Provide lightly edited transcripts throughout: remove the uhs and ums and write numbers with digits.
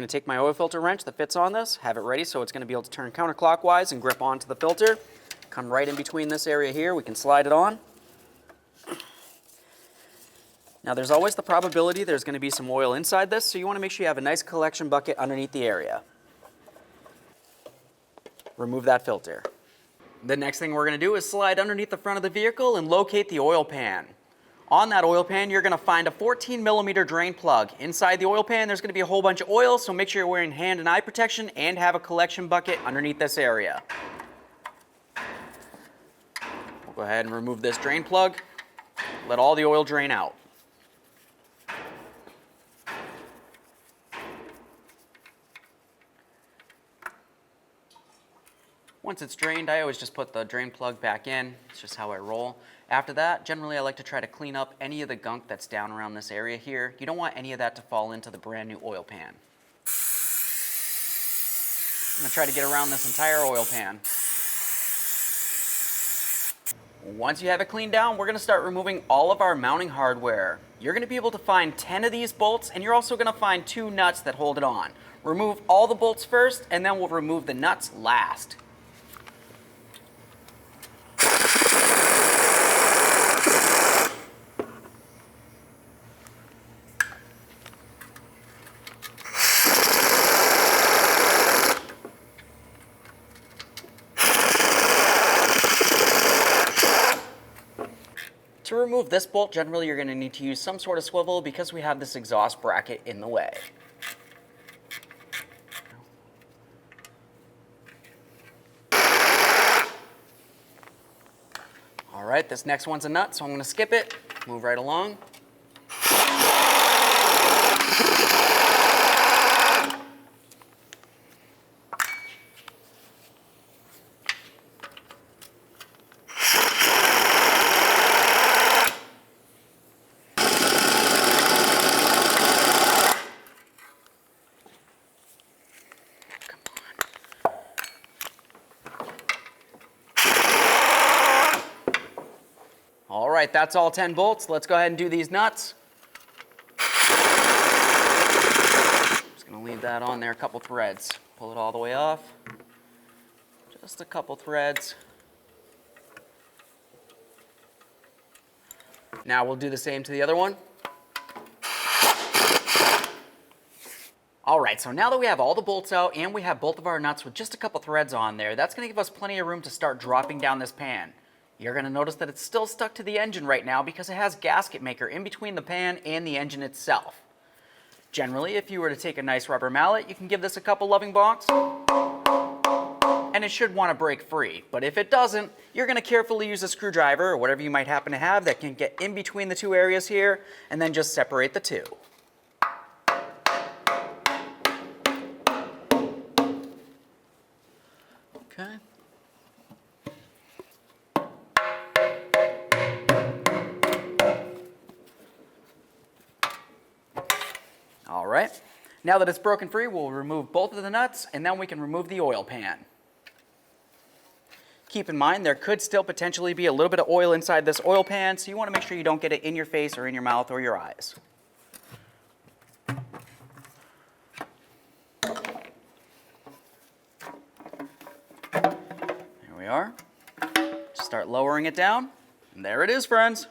going to take my oil filter wrench that fits on this, have it ready so it's going to be able to turn counterclockwise and grip onto the filter. Come right in between this area here, we can slide it on. Now there's always the probability there's going to be some oil inside this, so you want to make sure you have a nice collection bucket underneath the area. Remove that filter. The next thing we're going to do is slide underneath the front of the vehicle and locate the oil pan. On that oil pan, you're going to find a 14mm drain plug. Inside the oil pan, there's going to be a whole bunch of oil, so make sure you're wearing hand and eye protection and have a collection bucket underneath this area. We'll go ahead and remove this drain plug. Let all the oil drain out. Once it's drained, I always just put the drain plug back in. It's just how I roll. After that, generally I like to try to clean up any of the gunk that's down around this area here. You don't want any of that to fall into the brand new oil pan. I'm going to try to get around this entire oil pan. Once you have it cleaned down, we're going to start removing all of our mounting hardware. You're going to be able to find 10 of these bolts, and you're also going to find 2 nuts that hold it on. Remove all the bolts first, and then we'll remove the nuts last. To remove this bolt, generally you're going to need to use some sort of swivel because we have this exhaust bracket in the way. All right, this next one's a nut, so I'm going to skip it, move right along. All right, that's all 10 bolts. Let's go ahead and do these nuts. Just going to leave that on there, a couple threads. Pull it all the way off. Just a couple threads. Now we'll do the same to the other one. All right, so now that we have all the bolts out and we have both of our nuts with just a couple threads on there, that's going to give us plenty of room to start dropping down this pan. You're going to notice that it's still stuck to the engine right now because it has gasket maker in between the pan and the engine itself. Generally, if you were to take a nice rubber mallet, you can give this a couple loving bonks, and it should want to break free. But if it doesn't, you're going to carefully use a screwdriver or whatever you might happen to have that can get in between the 2 areas here, and then just separate the 2. Okay. All right, now that it's broken free, we'll remove both of the nuts and then we can remove the oil pan. Keep in mind there could still potentially be a little bit of oil inside this oil pan, so you want to make sure you don't get it in your face or in your mouth or your eyes. There we are. Just start lowering it down, and there it is, friends.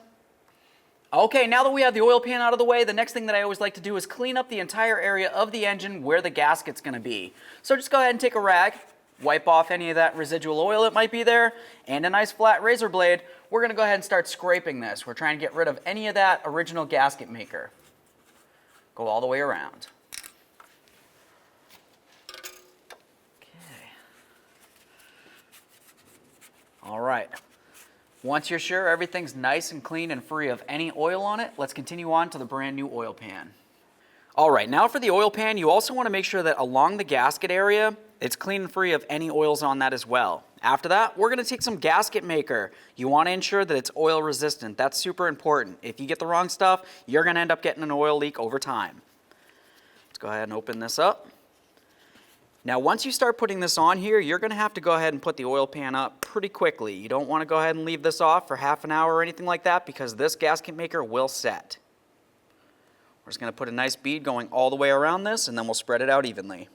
Okay, now that we have the oil pan out of the way, the next thing that I always like to do is clean up the entire area of the engine where the gasket's going to be. So just go ahead and take a rag, wipe off any of that residual oil that might be there, and a nice flat razor blade. We're going to go ahead and start scraping this. We're trying to get rid of any of that original gasket maker. Go all the way around. Okay. All right. Once you're sure everything's nice and clean and free of any oil on it, let's continue on to the brand new oil pan. All right, now for the oil pan, you also want to make sure that along the gasket area, it's clean and free of any oils on that as well. After that, we're going to take some gasket maker. You want to ensure that it's oil resistant. That's super important. If you get the wrong stuff, you're going to end up getting an oil leak over time. Let's go ahead and open this up. Now once you start putting this on here, you're going to have to go ahead and put the oil pan up pretty quickly. You don't want to go ahead and leave this off for half an hour or anything like that because this gasket maker will set. just going to put a nice bead going all the way around this, and then we'll spread it out evenly.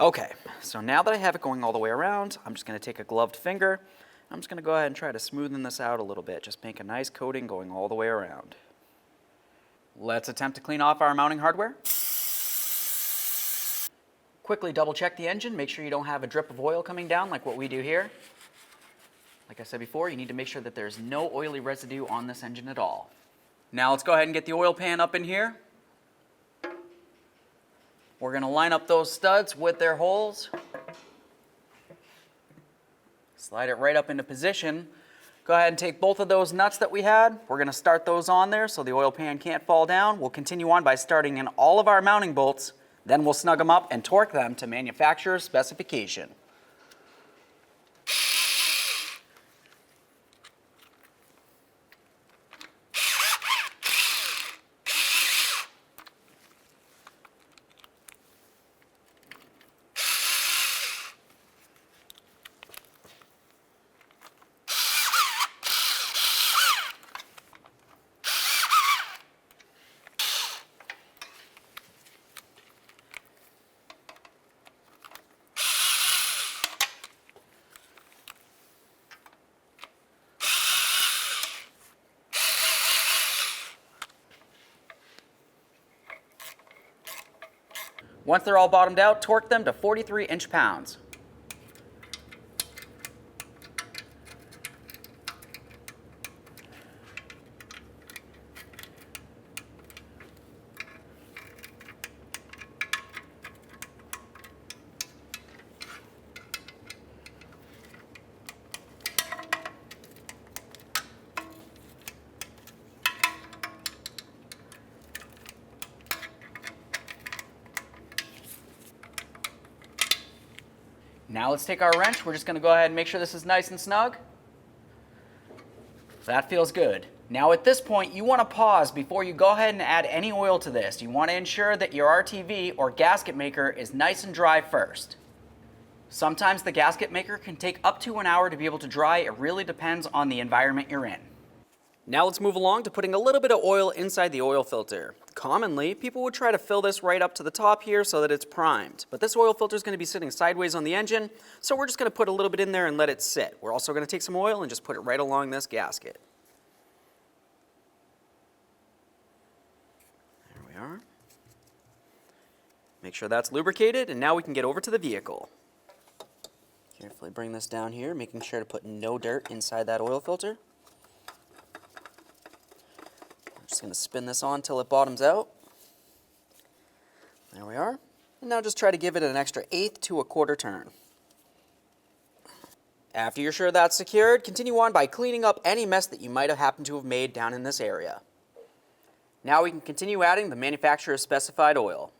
Okay, so now that I have it going all the way around, I'm just going to take a gloved finger. I'm just going to go ahead and try to smoothen this out a little bit. Just make a nice coating going all the way around. Let's attempt to clean off our mounting hardware. Quickly double check the engine. Make sure you don't have a drip of oil coming down like what we do here. Like I said before, you need to make sure that there's no oily residue on this engine at all. Now let's go ahead and get the oil pan up in here. We're going to line up those studs with their holes. Slide it right up into position. Go ahead and take both of those nuts that we had. We're going to start those on there so the oil pan can't fall down. We'll continue on by starting in all of our mounting bolts. Then we'll snug them up and torque them to manufacturer's specification. Once they're all bottomed out, torque them to 43 inch-pounds. Now let's take our wrench. We're just going to go ahead and make sure this is nice and snug. That feels good. Now at this point, you want to pause before you go ahead and add any oil to this. You want to ensure that your RTV or gasket maker is nice and dry first. Sometimes the gasket maker can take up to an hour to be able to dry. It really depends on the environment you're in. Now let's move along to putting a little bit of oil inside the oil filter. Commonly, people would try to fill this right up to the top here so that it's primed. But this oil filter is going to be sitting sideways on the engine, so we're just going to put a little bit in there and let it sit. We're also going to take some oil and just put it right along this gasket. There we are. Make sure that's lubricated, and now we can get over to the vehicle. Carefully bring this down here, making sure to put no dirt inside that oil filter. Just going to spin this on until it bottoms out. There we are. And now just try to give it an extra 1/8 to a 1/4 turn. After you're sure that's secured, continue on by cleaning up any mess that you might have happened to have made down in this area. Now we can continue adding the manufacturer's specified oil.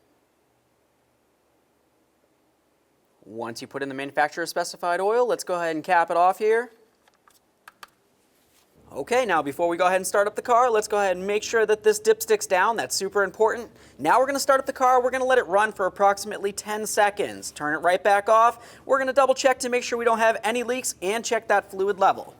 Once you put in the manufacturer's specified oil, let's go ahead and cap it off here. Okay, now before we go ahead and start up the car, let's go ahead and make sure that this dipstick's down. That's super important. Now we're going to start up the car. We're going to let it run for approximately 10 seconds. Turn it right back off. We're going to double check to make sure we don't have any leaks and check that fluid level.